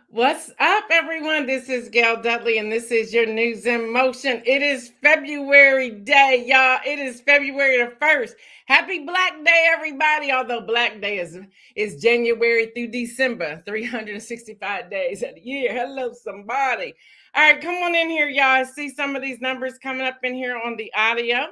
What's up, everyone? This is Gail Dudley, and this is your News in Motion. It is February Day, y'all. It is February the 1st. Happy Black Day, everybody. Although Black Day is January through December, 365 days of the year. Hello, somebody. All right, come on in here, y'all. I see some of these numbers coming up in here on the audio.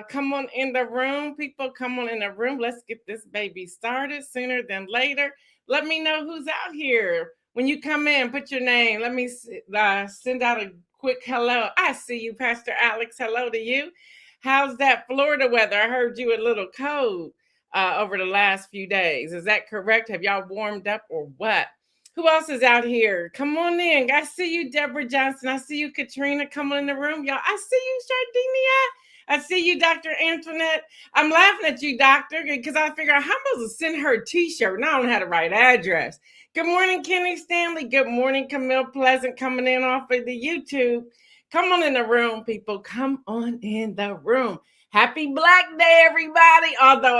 Come on in the room, people. Come on in the room. Let's get this baby started sooner than later. Let me know who's out here. When you come in, put your name. Let me send out a quick hello. I see you, Pastor Alex. Hello to you. How's that Florida weather? I heard you a little cold over the last few days. Is that correct? Have y'all warmed up or what? Who else is out here? Come on in. I see you, Deborah Johnson. I see you, Katrina. Come on in the room, y'all. I see you, Sardinia. I see you, Dr. Antoinette. I'm laughing at you, Doctor, because I figure out how I'm supposed to send her a t-shirt. And I don't know how to write address. Good morning, Kenny Stanley. Good morning, Camille Pleasant, coming in off of the YouTube. Come on in the room, people. Come on in the room. Happy Black Day, everybody. Although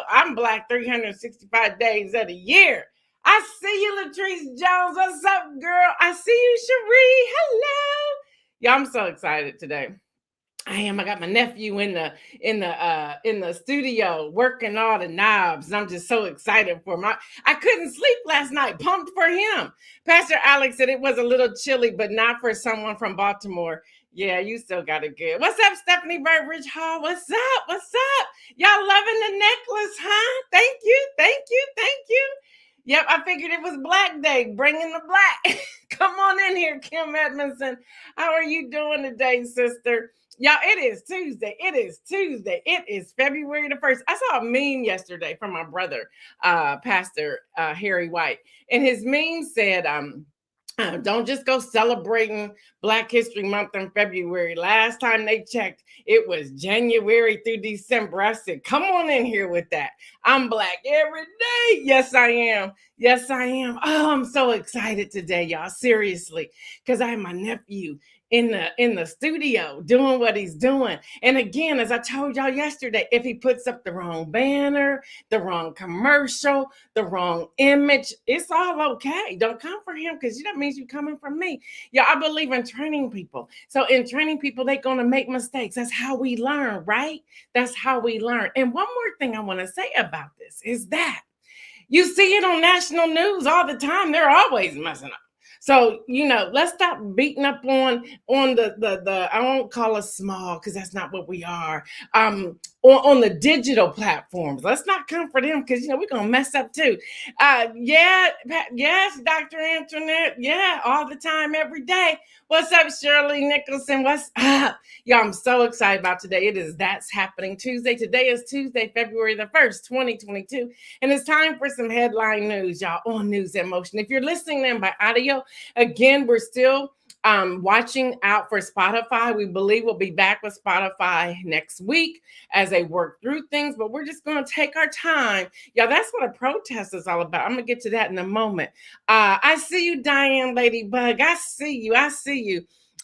I'm Black 365 days of the year. I see you, Latrice Jones. What's up, girl? I see you, Cherie. Hello. Yeah, I'm so excited today. I am. I got my nephew in the studio working all the knobs, and I'm just so excited for him. I couldn't sleep last night, pumped for him. Pastor Alex said it was a little chilly, but not for someone from Baltimore. Yeah, you still got it good. What's up, Stephanie Burbridge Hall? What's up? What's up? Y'all loving the necklace, huh? Thank you, thank you, thank you. Yep, I figured it was Black Day, bringing the black. Come on in here, Kim Edmondson. How are you doing today, sister? Y'all, it is Tuesday. It is Tuesday. It is February the 1st. I saw a meme yesterday from my brother, Pastor Harry White. And his meme said, don't just go celebrating Black History Month in February. Last time they checked, it was January through December. I said, come on in here with that. I'm Black every day. Yes, I am. Yes, I am. Oh, I'm so excited today, y'all. Seriously, because I have my nephew in the studio doing what he's doing. And again, as I told y'all yesterday, if he puts up the wrong banner, the wrong commercial, the wrong image, it's all okay. Don't come for him, because that means you're coming from me. Yeah, I believe in training people. So in training people, they're going to make mistakes. That's how we learn, right? That's how we learn. And one more thing I want to say about this is that you see it on national news all the time. They're always messing up. So, let's stop beating up on the I won't call us small, because that's not what we are. On the digital platforms. Let's not come for them, because we're gonna mess up too. Yes, Dr. Antoinette. Yeah, all the time, every day. What's up, Shirley Nicholson? What's up? Yeah, I'm so excited about today. That's happening Tuesday. Today is Tuesday, February the 1st, 2022. And it's time for some headline news, y'all, on News in Motion. If you're listening in by audio, again, we're still watching out for Spotify. We believe we'll be back with Spotify next week as they work through things, but we're just going to take our time. Yeah, that's what a protest is all about. I'm going to get to that in a moment. I see you, Diane Ladybug. I see you.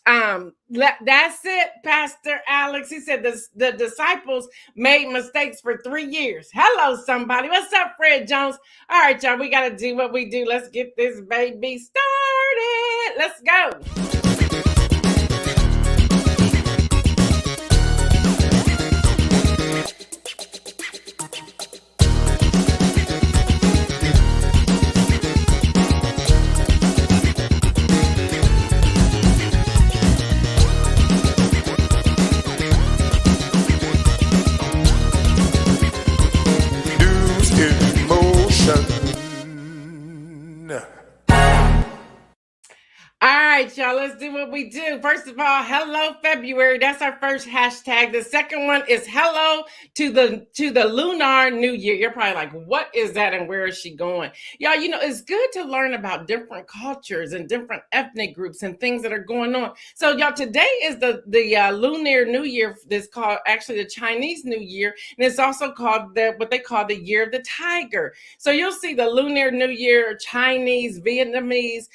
That's it, Pastor Alex. He said the disciples made mistakes for 3 years. Hello, somebody. What's up, Fred Jones? All right, y'all, we got to do what we do. Let's get this baby started. Let's go. All right, y'all, let's do what we do. First of all, hello, February. That's our first hashtag. The second one is hello to the Lunar New Year. You're probably like, what is that and where is she going? Y'all, it's good to learn about different cultures and different ethnic groups and things that are going on. So, y'all, today is the Lunar New Year. This called actually the Chinese New Year, and it's also called what they call the Year of the Tiger. So you'll see the Lunar New Year, Chinese, Vietnamese,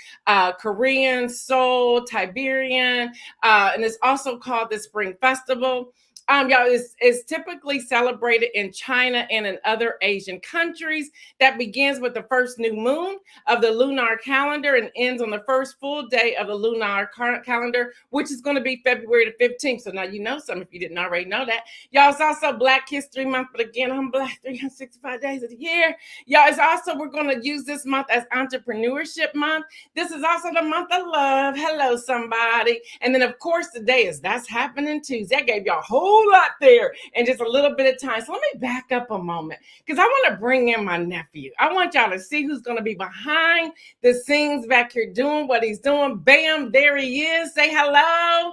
Korean, Seoul, Tiberian, and it's also called the Spring Festival. Y'all, it's typically celebrated in China and in other Asian countries. That begins with the first new moon of the lunar calendar and ends on the first full day of the lunar calendar, which is going to be February the 15th. So now you know something if you didn't already know that. Y'all, it's also Black History Month, but again, I'm Black 365 days of the year. Y'all, it's also, we're going to use this month as Entrepreneurship Month. This is also the month of love. Hello, somebody. And then, of course, today is That's Happening Tuesday. I gave y'all a whole lot there in just a little bit of time. So let me back up a moment because I want to bring in my nephew. I want y'all to see who's going to be behind the scenes back here doing what he's doing. Bam, there he is. Say hello.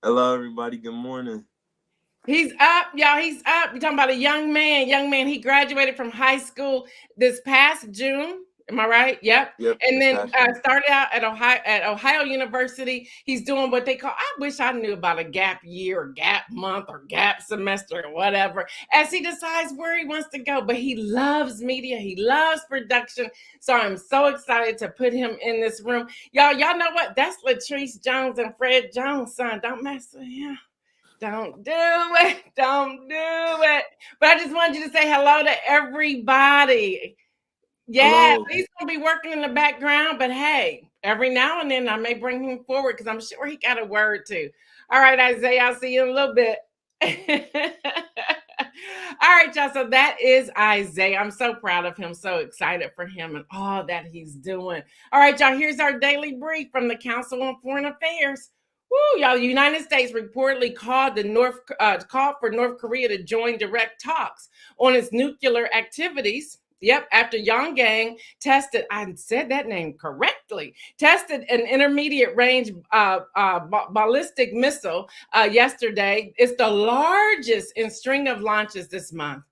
Hello, everybody. Good morning. He's up, y'all. He's up. You're talking about a young man. He graduated from high school this past June. Am I right? Yep. And then started out at Ohio University. He's doing what they call, I wish I knew about a gap year or gap month or gap semester or whatever, as he decides where he wants to go. But he loves media. He loves production. So I'm so excited to put him in this room. Y'all know what? That's Latrice Jones and Fred Jones' son. Don't mess with him. Don't do it. Don't do it. But I just wanted you to say hello to everybody. Yeah, hello. He's going to be working in the background, but hey, every now and then I may bring him forward because I'm sure he got a word too. All right, Isaiah, I'll see you in a little bit. All right, y'all, so that is Isaiah. I'm so proud of him, so excited for him and all that he's doing. All right, y'all, here's our daily brief from the Council on Foreign Affairs. Woo, y'all, the United States reportedly called for North Korea to join direct talks on its nuclear activities. Yep, after Pyongyang tested, I said that name correctly, tested an intermediate range ballistic missile yesterday. It's the largest in string of launches this month.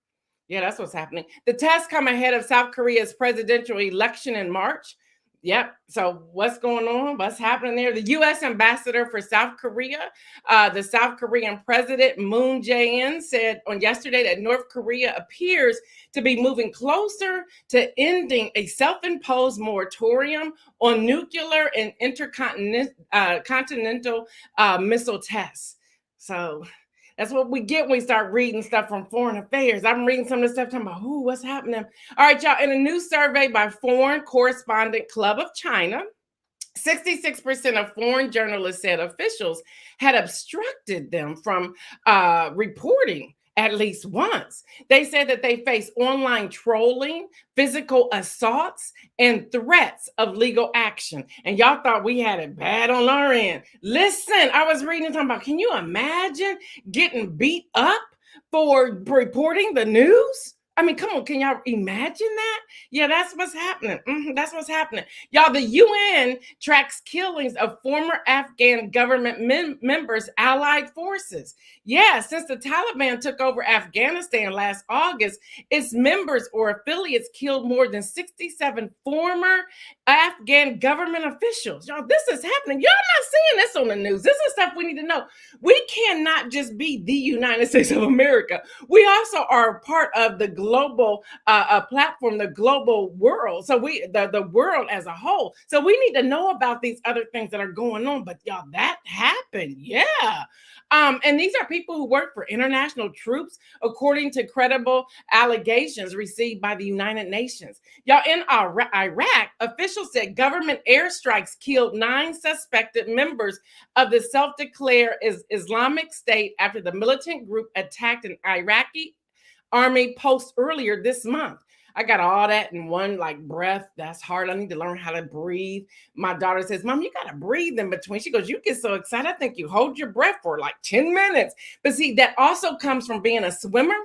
Yeah, that's what's happening. The tests come ahead of South Korea's presidential election in March. Yep. So what's going on? What's happening there? The U.S. ambassador for South Korea, the South Korean president, Moon Jae-in, said on yesterday that North Korea appears to be moving closer to ending a self-imposed moratorium on nuclear and intercontinental missile tests. So that's what we get when we start reading stuff from Foreign Affairs. I'm reading some of this stuff talking about, what's happening? All right, y'all, in a new survey by Foreign Correspondent Club of China, 66% of foreign journalists said officials had obstructed them from reporting at least once. They said that they face online trolling, physical assaults, and threats of legal action. And y'all thought we had it bad on our end. Listen, I was reading talking about, can you imagine getting beat up for reporting the news? I mean, come on, can y'all imagine that? Yeah, that's what's happening. That's what's happening. Y'all, the UN tracks killings of former Afghan government members, allied forces. Yeah, since the Taliban took over Afghanistan last August, its members or affiliates killed more than 67 former Afghan government officials. Y'all, this is happening. Y'all not seeing this on the news. This is stuff we need to know. We cannot just be the United States of America. We also are part of the global platform, the global world. So the world as a whole. So we need to know about these other things that are going on. But y'all, that happened. Yeah. And these are people who work for international troops, according to credible allegations received by the United Nations. Y'all, in Iraq, officials said government airstrikes killed 9 suspected members of the self-declared Islamic State after the militant group attacked an Iraqi army post earlier this month. I got all that in one breath. That's hard. I need to learn how to breathe. My daughter says, Mom, you got to breathe in between. She goes, you get so excited. I think you hold your breath for 10 minutes. But see, that also comes from being a swimmer.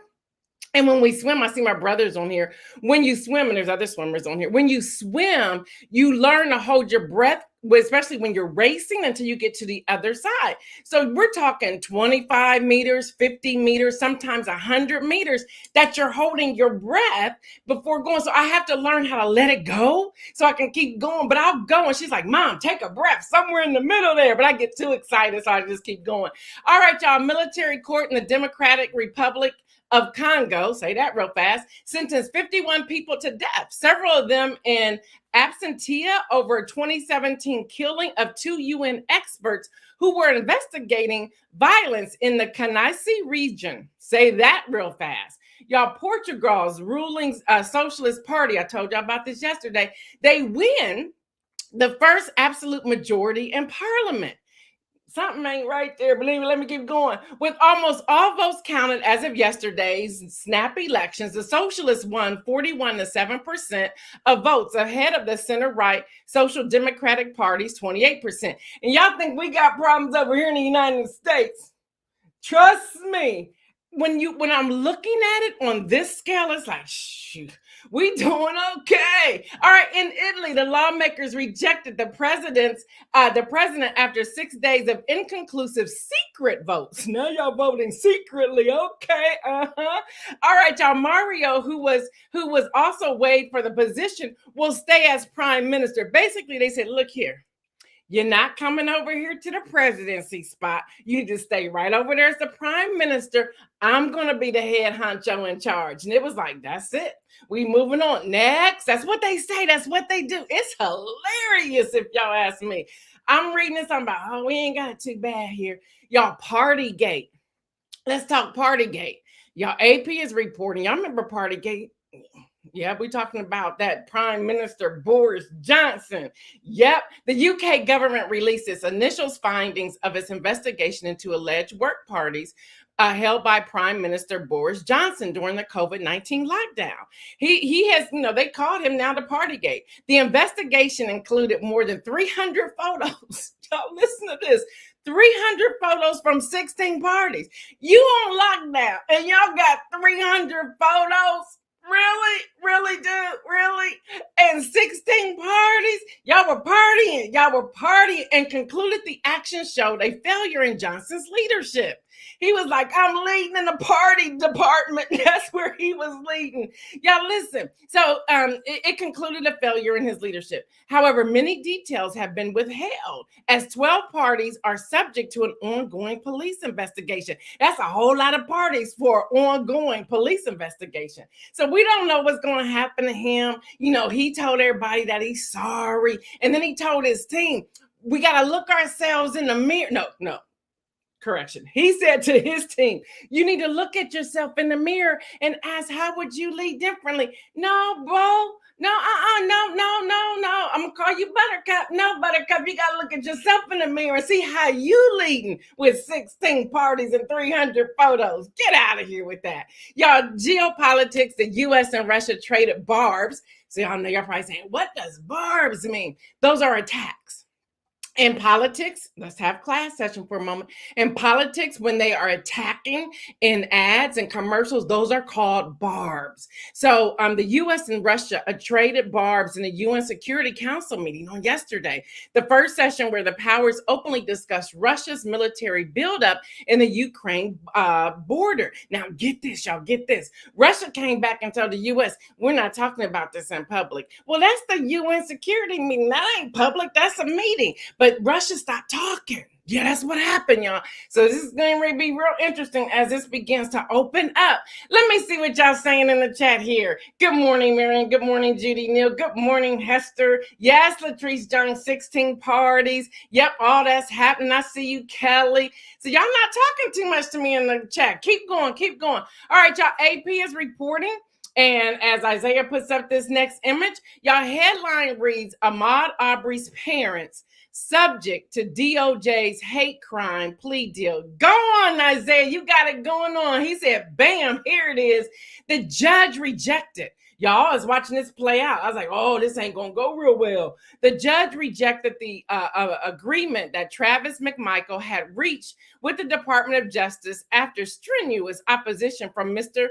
And when we swim, I see my brothers on here. When you swim, and there's other swimmers on here. When you swim, you learn to hold your breath, especially when you're racing, until you get to the other side. So we're talking 25 meters, 50 meters, sometimes 100 meters that you're holding your breath before going. So I have to learn how to let it go so I can keep going. But I'll go, and she's like, Mom, take a breath somewhere in the middle there. But I get too excited, so I just keep going. All right, y'all. Military court in the Democratic Republic of Congo, say that real fast, sentenced 51 people to death, several of them in absentia over a 2017 killing of 2 UN experts who were investigating violence in the Kanaisi region. Say that real fast. Y'all, Portugal's ruling socialist party, I told y'all about this yesterday, they win the first absolute majority in parliament. Something ain't right there, believe me. Let me keep going. With almost all votes counted as of yesterday's snap elections, the socialists won 41.7% of votes ahead of the center-right Social Democratic Party's 28%. And y'all think we got problems over here in the United States? Trust me. When I'm looking at it on this scale, it's like, shoot, we doing okay. All right, in Italy, the lawmakers rejected the president after 6 days of inconclusive secret votes. Now y'all voting secretly, okay? All right, y'all. Mario, who was also weighed for the position, will stay as prime minister. Basically, they said, look here. You're not coming over here to the presidency spot. You just stay right over there as the prime minister. I'm going to be the head honcho in charge. And it was like, that's it. We moving on. Next. That's what they say. That's what they do. It's hilarious if y'all ask me. I'm reading this. I'm about, oh, we ain't got it too bad here. Y'all, Partygate. Let's talk Partygate. Y'all, AP is reporting. Y'all remember Partygate? Yeah, we're talking about that Prime Minister Boris Johnson. Yep, the UK government released its initial findings of its investigation into alleged work parties held by Prime Minister Boris Johnson during the COVID-19 lockdown. He has, they called him now to Partygate. The investigation included more than 300 photos. Y'all listen to this. 300 photos from 16 parties. You on lockdown and y'all got 300 photos? Really, dude? Really? And 16 parties? Y'all were partying and concluded the action showed a failure in Johnson's leadership. He was like, I'm leading in the party department. That's where he was leading. Y'all listen. So it concluded a failure in his leadership. However, many details have been withheld as 12 parties are subject to an ongoing police investigation. That's a whole lot of parties for an ongoing police investigation. So we don't know what's going to happen to him. He told everybody that he's sorry. And then he told his team, we got to look ourselves in the mirror. No. Correction. He said to his team, you need to look at yourself in the mirror and ask, how would you lead differently? No, bro. No. I'm going to call you Buttercup. No, Buttercup, you got to look at yourself in the mirror and see how you leading with 16 parties and 300 photos. Get out of here with that. Y'all, geopolitics, the U.S. and Russia traded barbs. So y'all know, you're probably saying, what does barbs mean? Those are attacks. In politics, let's have class session for a moment. In politics, when they are attacking in ads and commercials, those are called barbs. So the U.S. and Russia traded barbs in the UN Security Council meeting on yesterday. The first session where the powers openly discussed Russia's military buildup in the Ukraine border. Now, get this, y'all, get this. Russia came back and told the U.S., we're not talking about this in public. Well, that's the UN Security meeting. That ain't public. That's a meeting. But Russia stopped talking. Yeah, that's what happened, y'all. So this is going to be real interesting as this begins to open up. Let me see what y'all saying in the chat here. Good morning, Marion. Good morning, Judy Neal. Good morning, Hester. Yes, Latrice Jones, 16 parties. Yep, all that's happening. I see you, Kelly. So y'all not talking too much to me in the chat. Keep going. All right, y'all. AP is reporting. And as Isaiah puts up this next image, y'all headline reads, Ahmaud Arbery's parents subject to DOJ's hate crime plea deal. Go on, Isaiah. You got it going on. He said, bam, here it is. The judge rejected. Y'all, I was watching this play out. I was like, oh, this ain't going to go real well. The judge rejected the agreement that Travis McMichael had reached with the Department of Justice after strenuous opposition from Mr.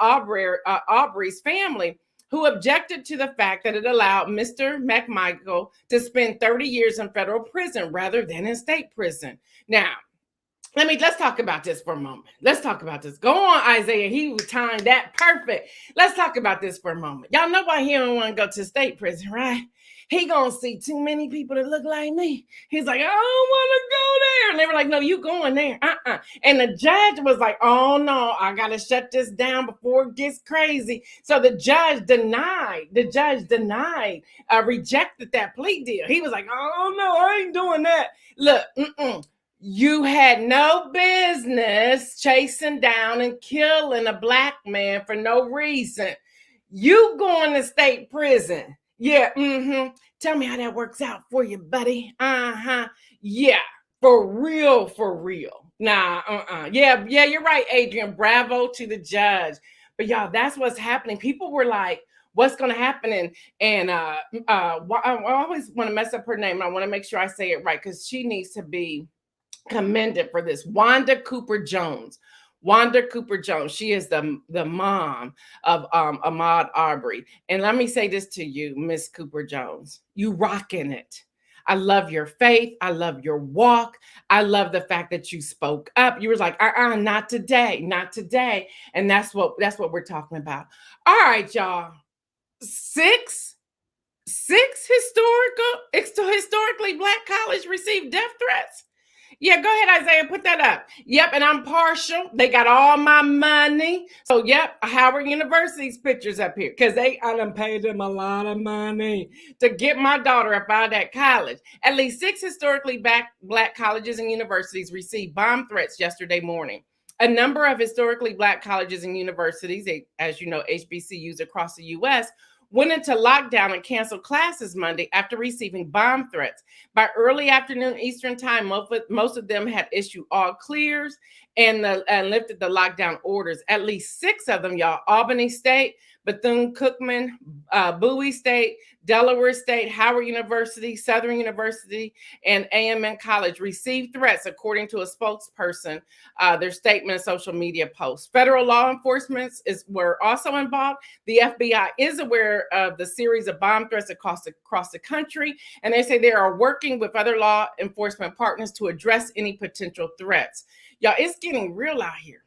Arbery's family, who objected to the fact that it allowed Mr. McMichael to spend 30 years in federal prison rather than in state prison. Now, let's talk about this for a moment. Let's talk about this. Go on, Isaiah. He was timed that perfect. Let's talk about this for a moment. Y'all know why he don't want to go to state prison, right? He gonna see too many people that look like me. He's like, I don't want to go there. And they were like, no, you going there. And the judge was like, oh no, I got to shut this down before it gets crazy. So the judge rejected that plea deal. He was like, oh no, I ain't doing that. Look, you had no business chasing down and killing a black man for no reason. You going to state prison. Yeah, Tell me how that works out for you, buddy. Yeah, for real. Nah, Yeah, you're right, Adrian. Bravo to the judge. But y'all, that's what's happening. People were like, what's going to happen? And I always want to mess up her name. I want to make sure I say it right because she needs to be commended for this. Wanda Cooper Jones. She is the mom of Ahmaud Arbery. And let me say this to you, Miss Cooper Jones. You rocking it. I love your faith. I love your walk. I love the fact that you spoke up. You were like, not today. And that's what we're talking about. All right, y'all. Six historically black colleges received death threats. Yeah, go ahead, Isaiah, put that up. Yep, and I'm partial. They got all my money. So, yep, Howard University's pictures up here because I done paid them a lot of money to get my daughter up out of that college. At least 6 historically black colleges and universities received bomb threats yesterday morning. A number of historically black colleges and universities, as you know, HBCUs across the U.S., went into lockdown and canceled classes Monday after receiving bomb threats. By early afternoon Eastern time, most of them had issued all clears and lifted the lockdown orders. At least 6 of them, y'all: Albany State, Bethune-Cookman, Bowie State, Delaware State, Howard University, Southern University, and AMN College received threats, according to a spokesperson, their statement and social media posts. Federal law enforcement were also involved. The FBI is aware of the series of bomb threats across the country, and they say they are working with other law enforcement partners to address any potential threats. Y'all, it's getting real out here.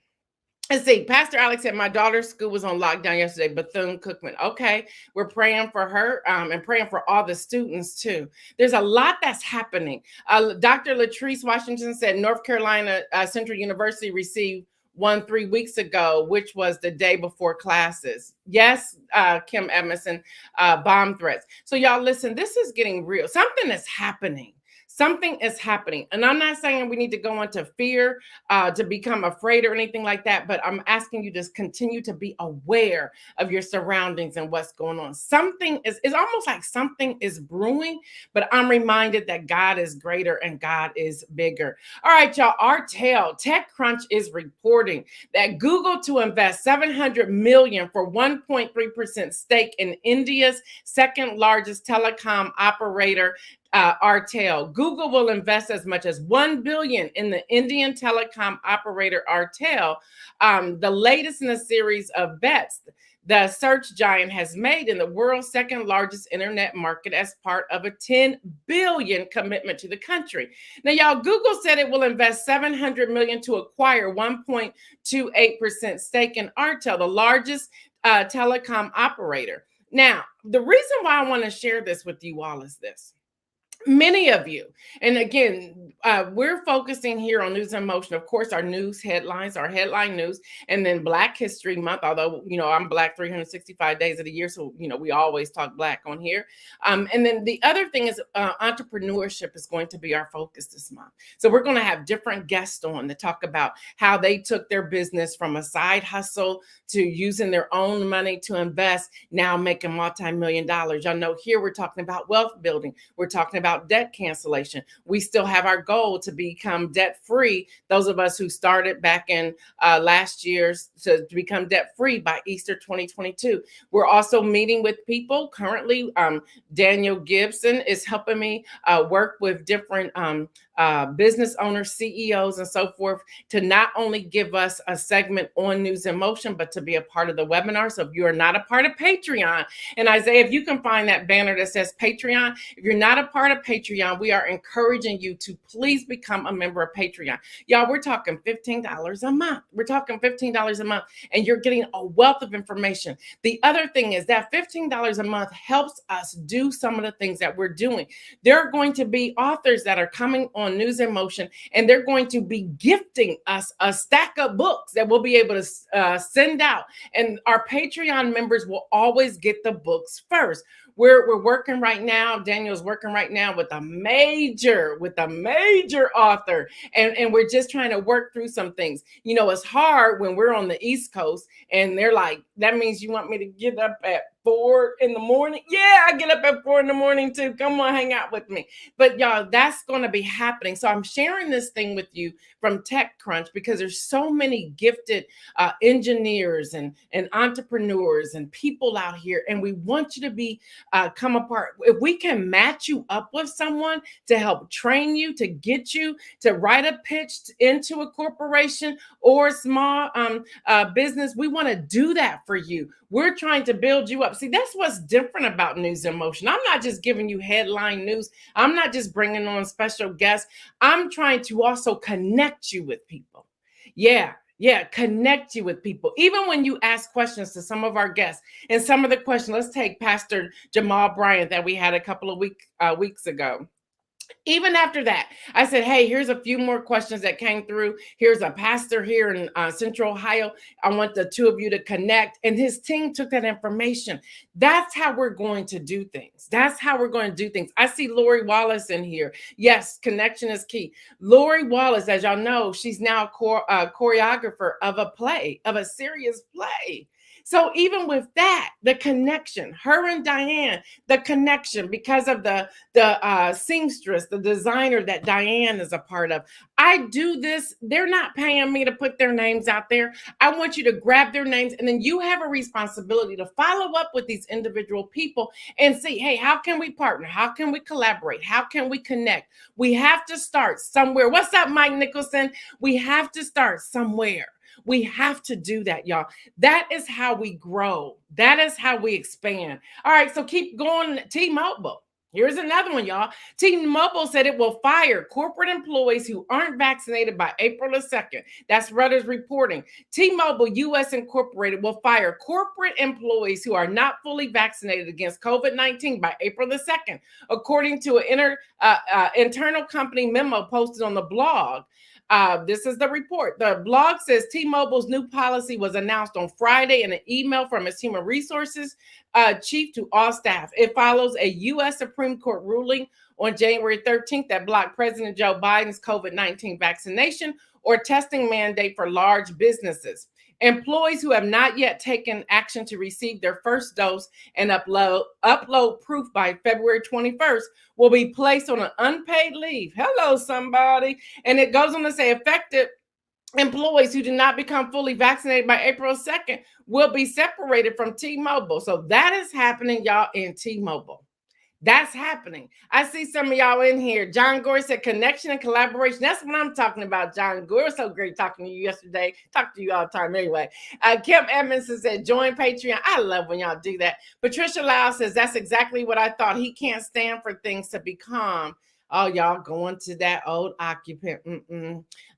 Let's see. Pastor Alex said my daughter's school was on lockdown yesterday, Bethune-Cookman. Okay, we're praying for her and praying for all the students too. There's a lot that's happening. Dr. Latrice Washington said North Carolina Central University received one 3 weeks ago, which was the day before classes. Yes, Kim Edmondson, bomb threats. So y'all listen, this is getting real. Something is happening. And I'm not saying we need to go into fear, to become afraid or anything like that, but I'm asking you to continue to be aware of your surroundings and what's going on. It's almost like something is brewing, but I'm reminded that God is greater and God is bigger. All right, y'all, TechCrunch is reporting that Google to invest $700 million for 1.3% stake in India's second largest telecom operator, Airtel. Google will invest as much as $1 billion in the Indian telecom operator Airtel, the latest in a series of bets the search giant has made in the world's second largest internet market as part of a $10 billion commitment to the country. Now, y'all, Google said it will invest $700 million to acquire 1.28% stake in Airtel, the largest telecom operator. Now, the reason why I want to share this with you all is this. Many of you, and again, we're focusing here on News in Motion, of course, our news headlines, our headline news, and then Black History Month, although, I'm Black 365 days of the year, so, we always talk Black on here. And then the other thing is entrepreneurship is going to be our focus this month. So we're going to have different guests on to talk about how they took their business from a side hustle to using their own money to invest, now making multi-million dollars. Y'all know here we're talking about wealth building. We're talking about debt cancellation. We still have our goal to become debt-free. Those of us who started back in last year to become debt-free by Easter 2022. We're also meeting with people currently. Daniel Gibson is helping me work with different business owners, CEOs, and so forth to not only give us a segment on News in Motion, but to be a part of the webinar. So if you are not a part of Patreon, and Isaiah, if you can find that banner that says Patreon, if you're not a part of Patreon, we are encouraging you to please become a member of Patreon. Y'all, we're talking $15 a month. We're talking $15 a month, and you're getting a wealth of information. The other thing is that $15 a month helps us do some of the things that we're doing. There are going to be authors that are coming on on News in Motion, and they're going to be gifting us a stack of books that we'll be able to send out. And our Patreon members will always get the books first. We're working right now. Daniel's working right now with a major author, and we're just trying to work through some things. You know, it's hard when we're on the East Coast and they're like, that means you want me to get up at 4 in the morning? Yeah, I get up at 4 in the morning too. Come on, hang out with me. But y'all, that's going to be happening. So I'm sharing this thing with you from TechCrunch because there's so many gifted engineers and entrepreneurs and people out here, and we want you to be come apart. If we can match you up with someone to help train you, to get you to write a pitch into a corporation or a small business, we want to do that for you. We're trying to build you up. See, that's what's different about News in Motion. I'm not just giving you headline news. I'm not just bringing on special guests. I'm trying to also connect you with people. Yeah, connect you with people. Even when you ask questions to some of our guests, and some of the questions, let's take Pastor Jamal Bryant that we had a couple of weeks ago. Even after that, I said, hey, here's a few more questions that came through. Here's a pastor here in Central Ohio. I want the two of you to connect. And his team took that information. That's how we're going to do things. That's how we're going to do things. I see Lori Wallace in here. Yes, connection is key. Lori Wallace, as y'all know, she's now a choreographer of a play, of a serious play. So even with that, the connection, her and Diane, the connection, because of the seamstress, the designer that Diane is a part of. I do this. They're not paying me to put their names out there. I want you to grab their names, and then you have a responsibility to follow up with these individual people and see, hey, how can we partner? How can we collaborate? How can we connect? We have to start somewhere. What's up, Mike Nicholson? We have to start somewhere. We have to do that, y'all. That is how we grow. That is how we expand. All right, so keep going. T-Mobile. Here's another one, y'all. T-Mobile said it will fire corporate employees who aren't vaccinated by April the 2nd. That's Reuters reporting. T-Mobile US Incorporated will fire corporate employees who are not fully vaccinated against COVID-19 by April the 2nd, according to an internal company memo posted on the blog. This is the report. The blog says T-Mobile's new policy was announced on Friday in an email from its human resources chief to all staff. It follows a U.S. Supreme Court ruling on January 13th that blocked President Joe Biden's COVID-19 vaccination or testing mandate for large businesses. Employees who have not yet taken action to receive their first dose and upload proof by February 21st will be placed on an unpaid leave. Hello, somebody. And it goes on to say affected employees who do not become fully vaccinated by April 2nd will be separated from T-Mobile. So that is happening, y'all, in T-Mobile. That's happening. I see some of y'all in here. John Gore said connection and collaboration. That's what I'm talking about, John Gore. So great talking to you yesterday. Talk to you all the time anyway. Kim Edmondson said join Patreon. I love when y'all do that. Patricia Lau says that's exactly what I thought. He can't stand for things to become. Oh, y'all going to that old occupant.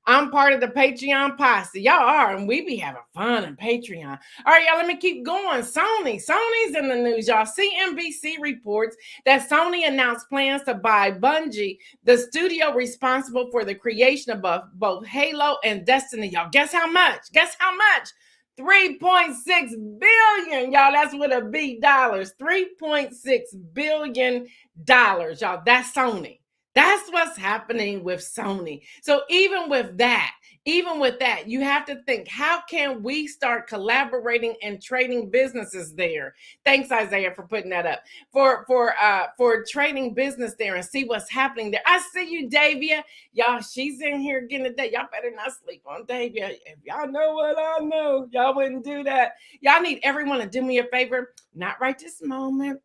I'm part of the Patreon posse. Y'all are, and we be having fun on Patreon. All right, y'all, let me keep going. Sony's in the news, y'all. CNBC reports that Sony announced plans to buy Bungie, the studio responsible for the creation of both Halo and Destiny. Y'all, guess how much? Guess how much? $3.6 billion, y'all. That's with a B dollars. $3.6 billion, y'all. That's Sony. That's what's happening with Sony. So even with that, you have to think, how can we start collaborating and trading businesses there? Thanks, Isaiah, for putting that up. For trading business there and see what's happening there. I see you, Davia. Y'all, she's in here getting it. Y'all better not sleep on Davia. If y'all know what I know, y'all wouldn't do that. Y'all need everyone to do me a favor. Not right this moment.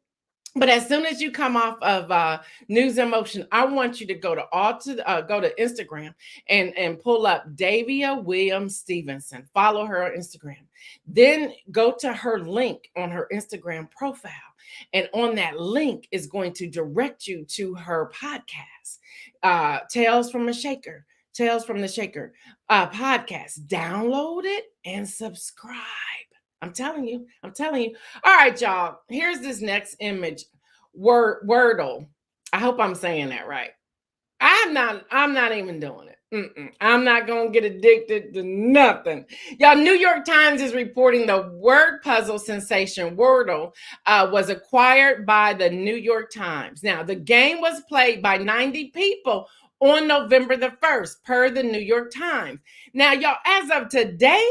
But as soon as you come off of News in Motion, I want you to go to Instagram and pull up Davia Williams Stevenson. Follow her on Instagram. Then go to her link on her Instagram profile. And on that link is going to direct you to her podcast, Tales from the Shaker podcast. Download it and subscribe. I'm telling you. All right, y'all. Here's this next image. Wordle. I hope I'm saying that right. I'm not even doing it. I'm not going to get addicted to nothing. Y'all, New York Times is reporting the word puzzle sensation Wordle was acquired by the New York Times. Now, the game was played by 90 people on November the 1st, per the New York Times. Now, y'all, as of today,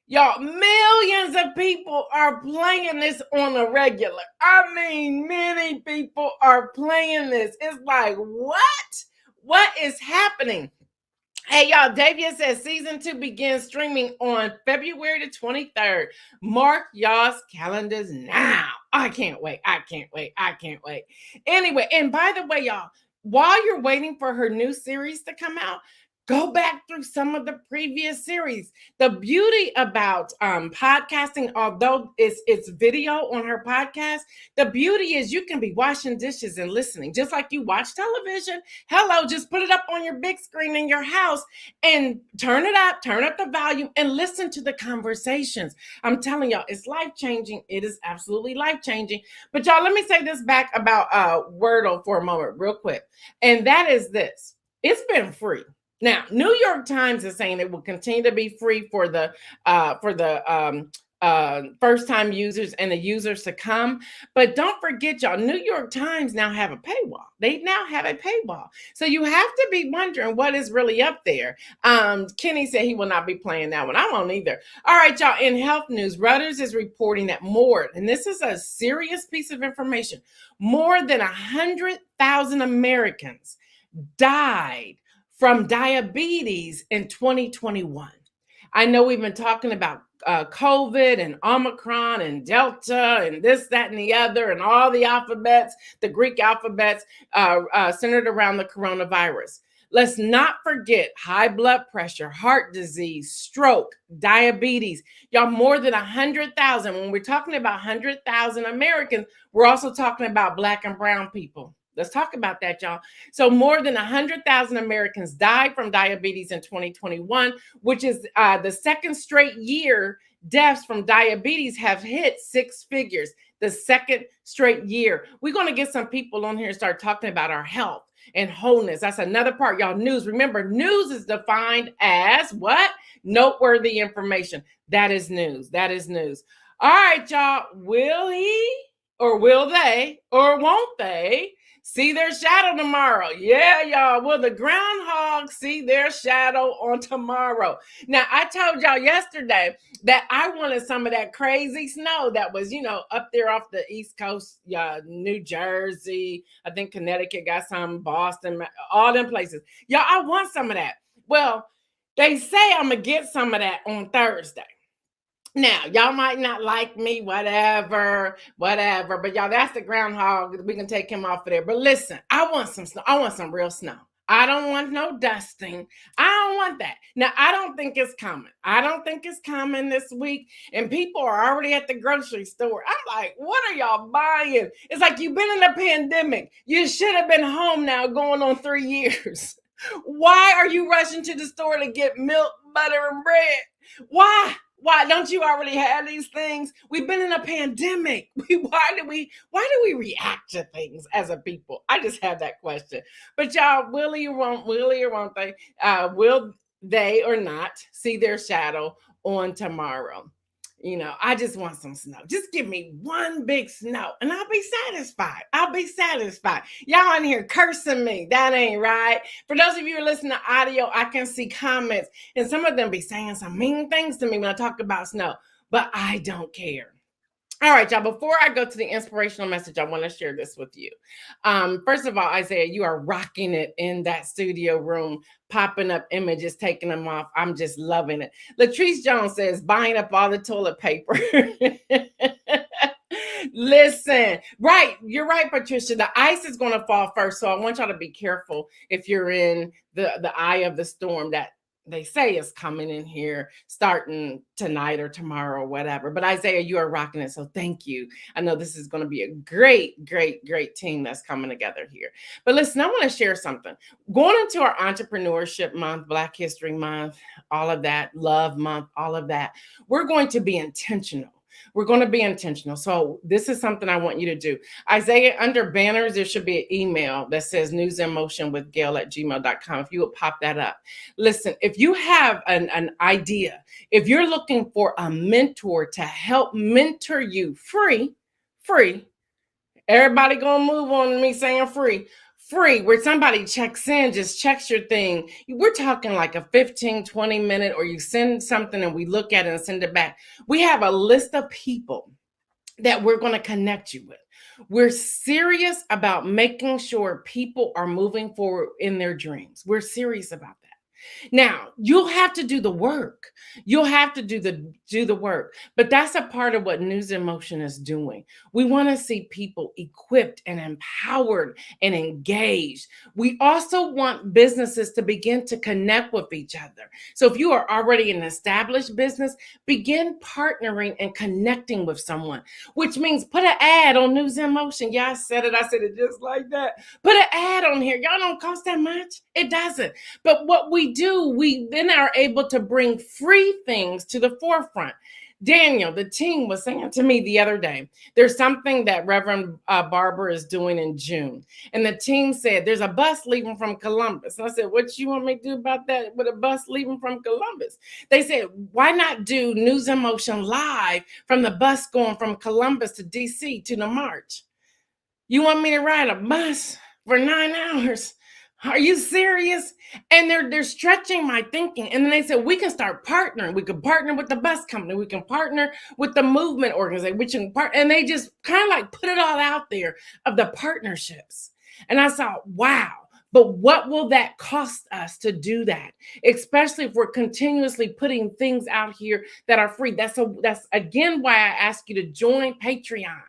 y'all, millions of people are playing this on a regular. I mean, many people are playing this. It's like, what? What is happening? Hey, y'all, Davia says season 2 begins streaming on February the 23rd. Mark y'all's calendars now. I can't wait. I can't wait. I can't wait. Anyway, and by the way, y'all, while you're waiting for her new series to come out, go back through some of the previous series. The beauty about podcasting, although it's video on her podcast, the beauty is you can be washing dishes and listening, just like you watch television. Hello, just put it up on your big screen in your house and turn up the volume and listen to the conversations. I'm telling y'all, it's life-changing. It is absolutely life-changing. But y'all, let me say this back about Wordle for a moment real quick. And that is this. It's been free. Now, New York Times is saying it will continue to be free for the first-time users and the users to come. But don't forget, y'all, New York Times now have a paywall. They now have a paywall. So you have to be wondering what is really up there. Kenny said he will not be playing that one. I won't either. All right, y'all, in health news, Reuters is reporting that more, and this is a serious piece of information, more than 100,000 Americans died from diabetes in 2021. I know we've been talking about COVID and Omicron and Delta and this, that, and the other, and all the alphabets, the Greek alphabets centered around the coronavirus. Let's not forget high blood pressure, heart disease, stroke, diabetes. Y'all, more than 100,000. When we're talking about 100,000 Americans, we're also talking about Black and brown people. Let's talk about that, y'all. So more than 100,000 Americans died from diabetes in 2021, which is the second straight year deaths from diabetes have hit 6 figures. The second straight year. We're going to get some people on here and start talking about our health and wholeness. That's another part, y'all. News. Remember, news is defined as what? Noteworthy information. That is news. That is news. All right, y'all. Will he or will they or won't they see their shadow tomorrow? Yeah, y'all. Will the groundhog see their shadow on tomorrow? Now, I told y'all yesterday that I wanted some of that crazy snow that was, up there off the East Coast, New Jersey. I think Connecticut got some, Boston, all them places. Y'all, I want some of that. Well, they say I'm going to get some of that on Thursday. Now, y'all might not like me, whatever, but y'all, that's the groundhog. We can take him off of there. But listen, I want some snow. I want some real snow. I don't want no dusting. I don't want that. Now, I don't think it's coming. I don't think it's coming this week. And people are already at the grocery store. I'm like, what are y'all buying? It's like you've been in a pandemic. You should have been home now going on 3 years. Why are you rushing to the store to get milk, butter, and bread? Why? Why don't you already have these things? We've been in a pandemic. Why do we react to things as a people? I just have that question. But y'all, will or won't they? Will they or not see their shadow on tomorrow? I just want some snow. Just give me one big snow and I'll be satisfied. Y'all in here cursing me. That ain't right. For those of you who listen to audio, I can see comments and some of them be saying some mean things to me when I talk about snow, but I don't care. All right, y'all, before I go to the inspirational message, I want to share this with you. First of all, Isaiah, you are rocking it in that studio room, popping up images, taking them off. I'm just loving it. Latrice Jones says, buying up all the toilet paper. Listen, right. You're right, Patricia. The ice is going to fall first. So I want y'all to be careful if you're in the eye of the storm that they say is coming in here starting tonight or tomorrow or whatever. But Isaiah, you are rocking it. So thank you. I know this is going to be a great team that's coming together here. But listen, I want to share something. Going into our entrepreneurship month, Black History Month, all of that, love month, all of that, we're going to be intentional. We're going to be intentional. So this is something I want you to do. Isaiah, under banners, there should be an email that says newsinmotionwithgail@gmail.com. If you would pop that up. Listen, if you have an idea, if you're looking for a mentor to help mentor you free, everybody gonna move on me saying free, where somebody checks in, just checks your thing. We're talking like a 15-20 minute, or you send something and we look at it and send it back. We have a list of people that we're going to connect you with. We're serious about making sure people are moving forward in their dreams. We're serious about that. Now, you'll have to do the work. You'll have to do the work. But that's a part of what News in Motion is doing. We want to see people equipped and empowered and engaged. We also want businesses to begin to connect with each other. So if you are already an established business, begin partnering and connecting with someone, which means put an ad on News in Motion. Yeah, I said it just like that. Put an ad on here. Y'all don't cost that much. It doesn't. But what we do, we then are able to bring free things to the forefront. Daniel, the team was saying to me the other day, there's something that Reverend Barber is doing in June. And the team said, there's a bus leaving from Columbus. And I said, what you want me to do about that with a bus leaving from Columbus? They said, why not do News in Motion live from the bus going from Columbus to DC to the march? You want me to ride a bus for 9 hours? Are you serious? And they're stretching my thinking. And then they said, we can start partnering. We can partner with the bus company. We can partner with the movement organization. We can and they just kind of like put it all out there of the partnerships. And I thought, wow. But what will that cost us to do that? Especially if we're continuously putting things out here that are free. That's again why I ask you to join Patreon.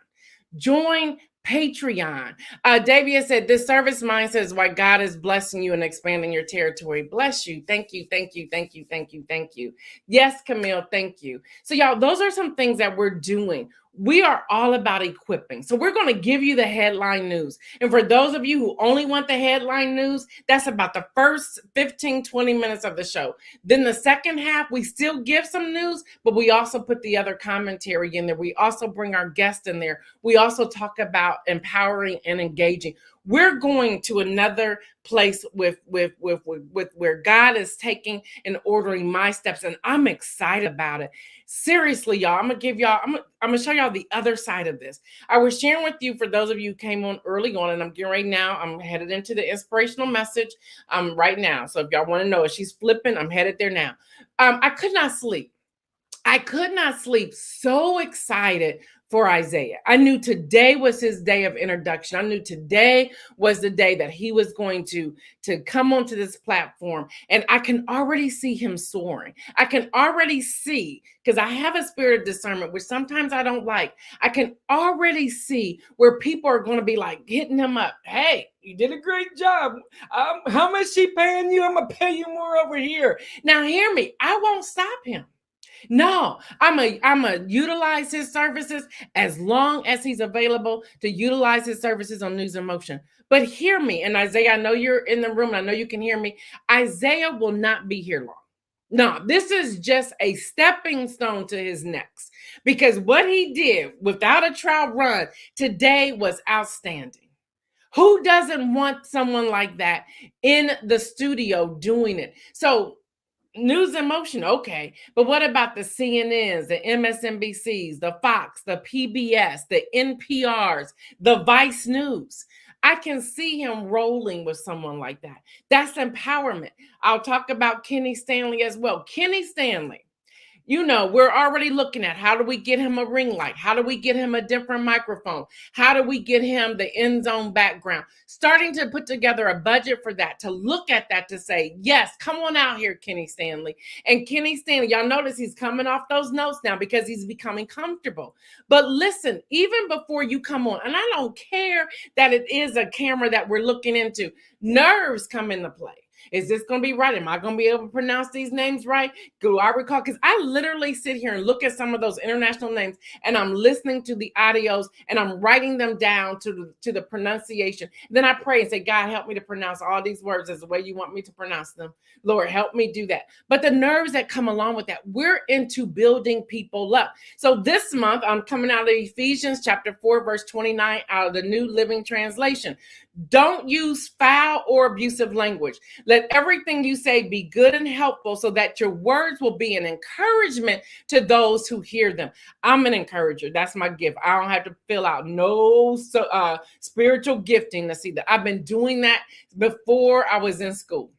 Join Patreon. Davia said, this service mindset is why God is blessing you and expanding your territory. Bless you. Thank you. Thank you. Thank you. Thank you. Thank you. Yes, Camille. Thank you. So y'all, those are some things that we're doing. We are all about equipping. So we're going to give you the headline news. And for those of you who only want the headline news, that's about the first 15-20 minutes of the show. Then the second half, we still give some news, but we also put the other commentary in there. We also bring our guests in there. We also talk about empowering and engaging. We're going to another place with where God is taking and ordering my steps, and I'm excited about it. Seriously, y'all, I'm gonna show y'all the other side of this. I was sharing with you, for those of you who came on early on, and I'm getting right now. I'm headed into the inspirational message right now. So if y'all want to know, if she's flipping, I'm headed there now. I could not sleep. So excited for Isaiah. I knew today was his day of introduction. I knew today was the day that he was going to come onto this platform. And I can already see him soaring. I can already see, because I have a spirit of discernment, which sometimes I don't like. I can already see where people are going to be like hitting him up. Hey, you did a great job. How much she paying you? I'm going to pay you more over here. Now hear me. I won't stop him. No, I'm a utilize his services as long as he's available to utilize his services on News in Motion. But hear me, and Isaiah, I know you're in the room, and I know you can hear me. Isaiah will not be here long. No, this is just a stepping stone to his next, because what he did without a trial run today was outstanding. Who doesn't want someone like that in the studio doing it? So News in Motion, okay. But what about the CNNs, the MSNBCs, the Fox, the PBS, the NPRs, the Vice News? I can see him rolling with someone like that. That's empowerment. I'll talk about Kenny Stanley as well. Kenny Stanley, you know, we're already looking at how do we get him a ring light? How do we get him a different microphone? How do we get him the end zone background? Starting to put together a budget for that, to look at that, to say, yes, come on out here, Kenny Stanley. And Kenny Stanley, y'all notice he's coming off those notes now because he's becoming comfortable. But listen, even before you come on, and I don't care that it is a camera that we're looking into, nerves come into play. Is this going to be right? Am I going to be able to pronounce these names right? Do I recall? Because I literally sit here and look at some of those international names, and I'm listening to the audios and I'm writing them down to the pronunciation. Then I pray and say, God, help me to pronounce all these words as the way you want me to pronounce them. Lord, help me do that. But the nerves that come along with that, we're into building people up. So this month, I'm coming out of Ephesians chapter 4, verse 29 out of the New Living Translation. Don't use foul or abusive language. Let everything you say be good and helpful so that your words will be an encouragement to those who hear them. I'm an encourager. That's my gift. I don't have to fill out no spiritual gifting to see that. I've been doing that before I was in school.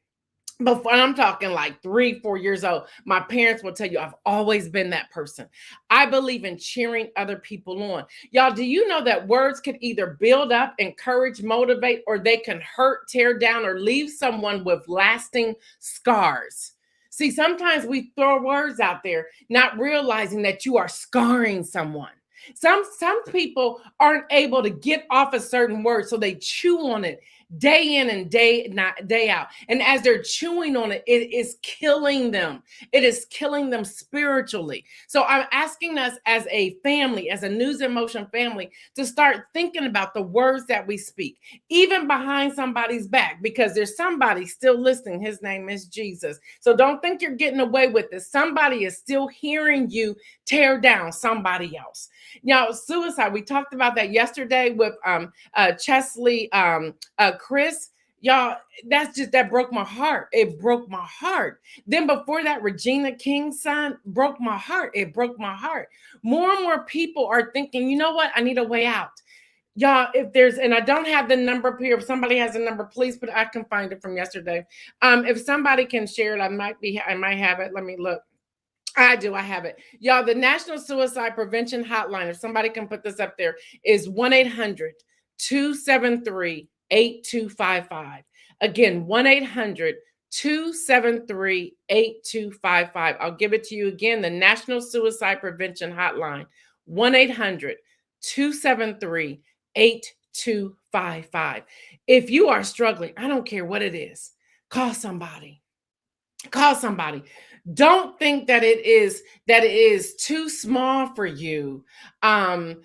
Before, I'm talking like 3-4 years old, my parents will tell you I've always been that person. I believe in cheering other people on. Y'all, do you know that words can either build up, encourage, motivate, or they can hurt, tear down, or leave someone with lasting scars? See, sometimes we throw words out there, not realizing that you are scarring someone. Some people aren't able to get off a certain word, so they chew on it day in and day out. And as they're chewing on it, it is killing them. It is killing them spiritually. So I'm asking us as a family, as a News in Motion family, to start thinking about the words that we speak, even behind somebody's back, because there's somebody still listening. His name is Jesus. So don't think you're getting away with this. Somebody is still hearing you tear down somebody else. Now, suicide, we talked about that yesterday with Chesley, Chris. Y'all, that broke my heart. It broke my heart. Then before that, Regina King's son broke my heart. It broke my heart. More and more people are thinking, you know what? I need a way out. Y'all, if there's, and I don't have the number up here. If somebody has a number, please, but I can find it from yesterday. If somebody can share it, I might have it. Let me look. I do. I have it. Y'all, the National Suicide Prevention Hotline, if somebody can put this up there, is 1-800-273-8255. Again, 1-800-273-8255. I'll give it to you again. The National Suicide Prevention Hotline, 1-800-273-8255. If you are struggling, I don't care what it is, call somebody. Call somebody. Don't think that it is too small for you to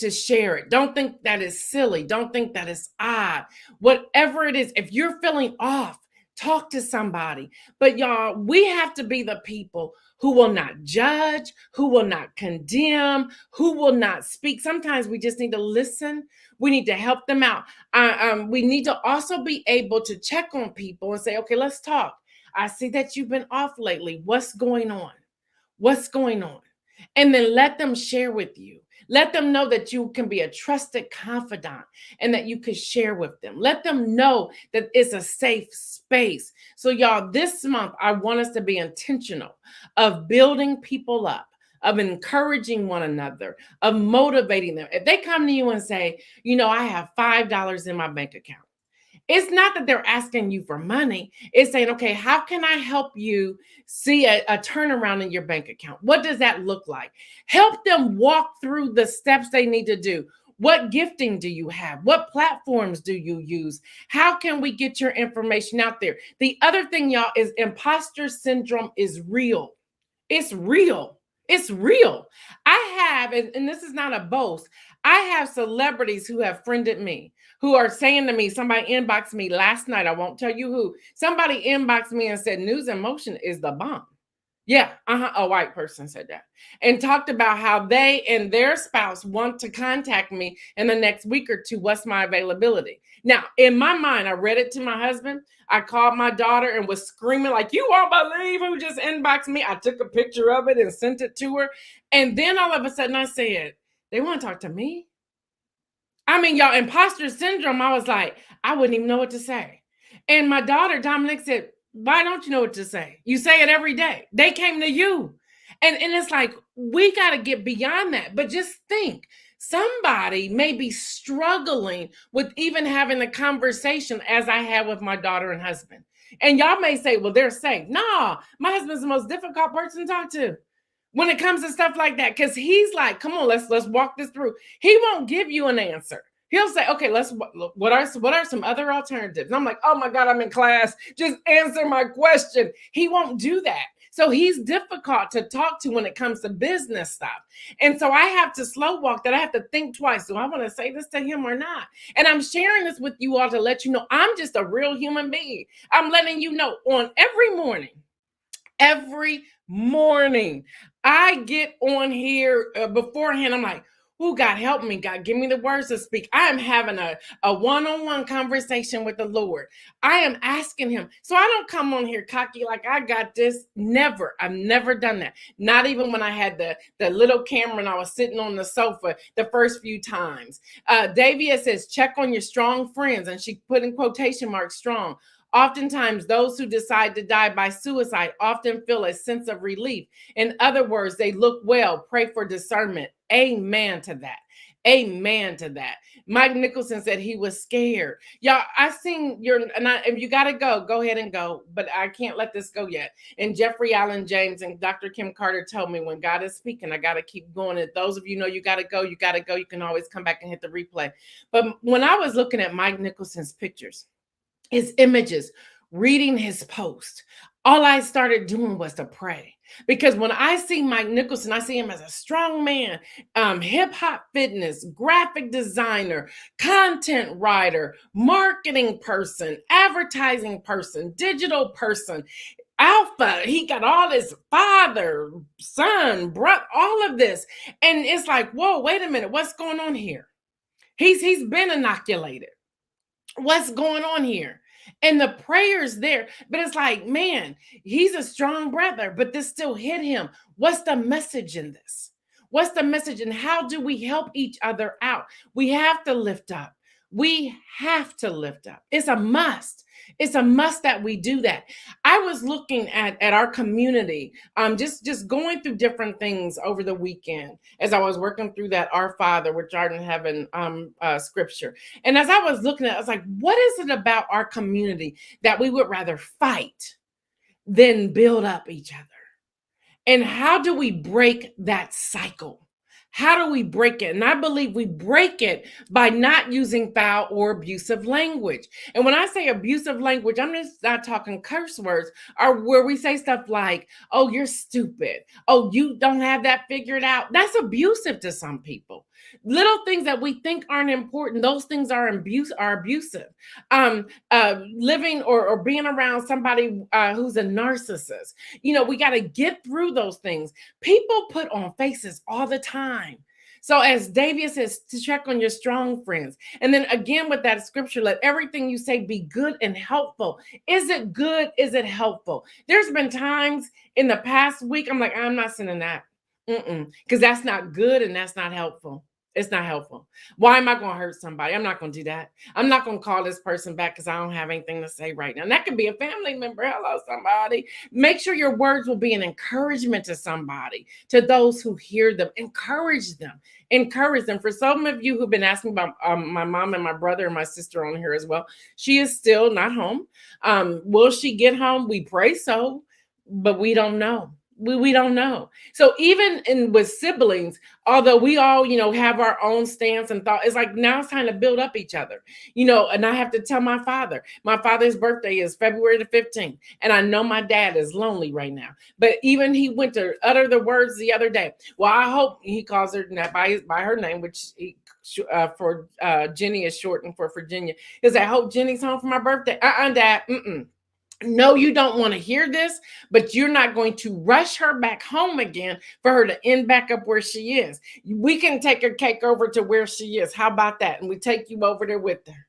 share it. Don't think that is silly. Don't think that is odd. Whatever it is, if you're feeling off, talk to somebody. But y'all, we have to be the people who will not judge, who will not condemn, who will not speak. Sometimes we just need to listen. We need to help them out. We need to also be able to check on people and say, okay, let's talk. I see that you've been off lately. What's going on? What's going on? And then let them share with you. Let them know that you can be a trusted confidant and that you can share with them. Let them know that it's a safe space. So y'all, this month, I want us to be intentional of building people up, of encouraging one another, of motivating them. If they come to you and say, you know, I have $5 in my bank account. It's not that they're asking you for money. It's saying, okay, how can I help you see a turnaround in your bank account? What does that look like? Help them walk through the steps they need to do. What gifting do you have? What platforms do you use? How can we get your information out there? The other thing, y'all, is imposter syndrome is real. It's real. It's real. I have, and this is not a boast, I have celebrities who have friended me, who are saying to me, somebody inboxed me last night, I won't tell you who, somebody inboxed me and said, News in Motion is the bomb. Yeah, a white person said that. And talked about how they and their spouse want to contact me in the next week or two. What's my availability? Now, in my mind, I read it to my husband. I called my daughter and was screaming like, you won't believe who just inboxed me. I took a picture of it and sent it to her. And then all of a sudden I said, they want to talk to me? I mean, y'all, imposter syndrome, I was like, I wouldn't even know what to say. And my daughter, Dominic, said, why don't you know what to say? You say it every day. They came to you. And it's like, we got to get beyond that. But just think, somebody may be struggling with even having the conversation as I had with my daughter and husband. And y'all may say, well, they're safe. No, my husband's the most difficult person to talk to when it comes to stuff like that. Because he's like, come on, let's walk this through. He won't give you an answer. He'll say, okay, what are some other alternatives? And I'm like, oh my God, I'm in class. Just answer my question. He won't do that. So he's difficult to talk to when it comes to business stuff. And so I have to slow walk that. I have to think twice. Do I want to say this to him or not? And I'm sharing this with you all to let you know I'm just a real human being. I'm letting you know on every morning, I get on here beforehand. I'm like, oh, God, help me. God, give me the words to speak. I am having a one-on-one conversation with the Lord. I am asking him. So I don't come on here cocky like I got this. Never. I've never done that. Not even when I had the little camera and I was sitting on the sofa the first few times. Davia says, check on your strong friends. And she put in quotation marks, strong. Oftentimes, those who decide to die by suicide often feel a sense of relief. In other words, they look well. Pray for discernment. Amen to that. Amen to that. Mike Nicholson said he was scared. Y'all, I seen if you got to go ahead and go, but I can't let this go yet. And Jeffrey Allen James and Dr. Kim Carter told me when God is speaking, I got to keep going. And those of you know you got to go. You can always come back and hit the replay. But when I was looking at Mike Nicholson's pictures, his images, reading his post, all I started doing was to pray. Because when I see Mike Nicholson, I see him as a strong man, hip hop fitness, graphic designer, content writer, marketing person, advertising person, digital person, alpha. He got all his father, son, brother, all of this. And it's like, whoa, wait a minute. What's going on here? He's been inoculated. What's going on here? And the prayers there, but it's like, man, he's a strong brother, but this still hit him. What's the message in this? What's the message, and how do we help each other out? We have to lift up. We have to lift up. It's a must. It's a must that we do that. I was looking at our community, just going through different things over the weekend as I was working through that Our Father, which art in heaven scripture. And as I was looking at it, I was like, what is it about our community that we would rather fight than build up each other? And how do we break that cycle? How do we break it? And I believe we break it by not using foul or abusive language. And when I say abusive language, I'm just not talking curse words, or where we say stuff like, oh, you're stupid. Oh, you don't have that figured out. That's abusive to some people. Little things that we think aren't important, those things are abusive. Living or being around somebody who's a narcissist. We got to get through those things. People put on faces all the time. So as David says, to check on your strong friends. And then again, with that scripture, let everything you say be good and helpful. Is it good? Is it helpful? There's been times in the past week, I'm like, I'm not sending that. Because that's not good and that's not helpful. It's not helpful. Why am I going to hurt somebody? I'm not going to do that. I'm not going to call this person back because I don't have anything to say right now. And that could be a family member. Hello, somebody. Make sure your words will be an encouragement to somebody, to those who hear them. Encourage them. Encourage them. For some of you who've been asking about my mom and my brother and my sister on here as well, she is still not home. Will she get home? We pray so, but we don't know. We don't know. So even with siblings, although we all, have our own stance and thought, it's like now it's time to build up each other, and I have to tell my father's birthday is February the 15th. And I know my dad is lonely right now, but even he went to utter the words the other day. Well, I hope he calls her by her name, which for Jenny is shortened for Virginia. Is I hope Jenny's home for my birthday. Dad. No, you don't want to hear this, but you're not going to rush her back home again for her to end back up where she is. We can take her cake over to where she is. How about that? And we take you over there with her.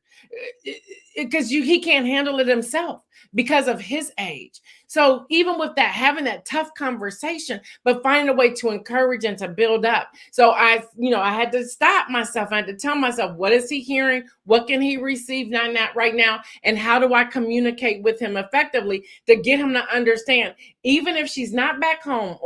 Because he can't handle it himself because of his age. So even with that, having that tough conversation, but finding a way to encourage and to build up. So I had to stop myself. I had to tell myself, what is he hearing? What can he receive right now? And how do I communicate with him effectively to get him to understand, even if she's not back home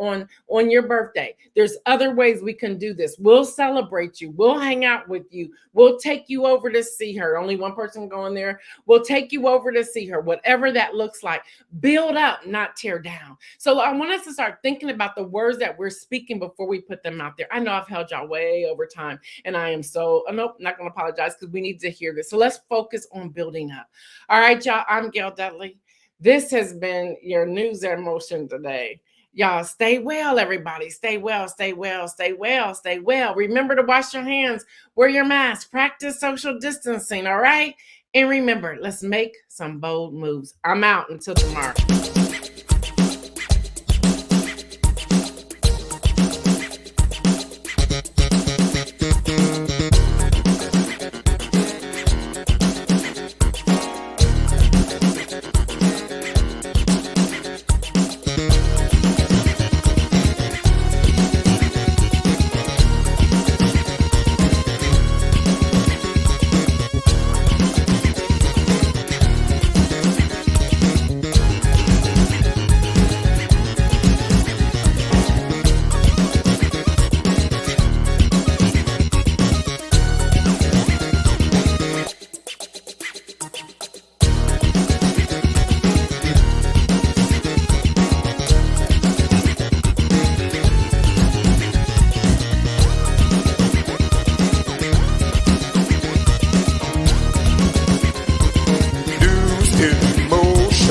on your birthday, there's other ways we can do this. We'll celebrate you. We'll hang out with you. We'll take you over to see her. Only one person going there We'll take you over to see her, whatever that looks like. Build up, not tear down. So I want us to start thinking about the words that we're speaking before we put them out there. I know I've held y'all way over time, and I am nope, not going to apologize because we need to hear this. So let's focus on building up. All right, y'all, I'm Gail Dudley. This has been your news and motion today. Y'all stay well, everybody. Stay well, stay well, stay well, stay well. Remember to wash your hands, wear your mask, practice social distancing, all right? And remember, let's make some bold moves. I'm out until tomorrow.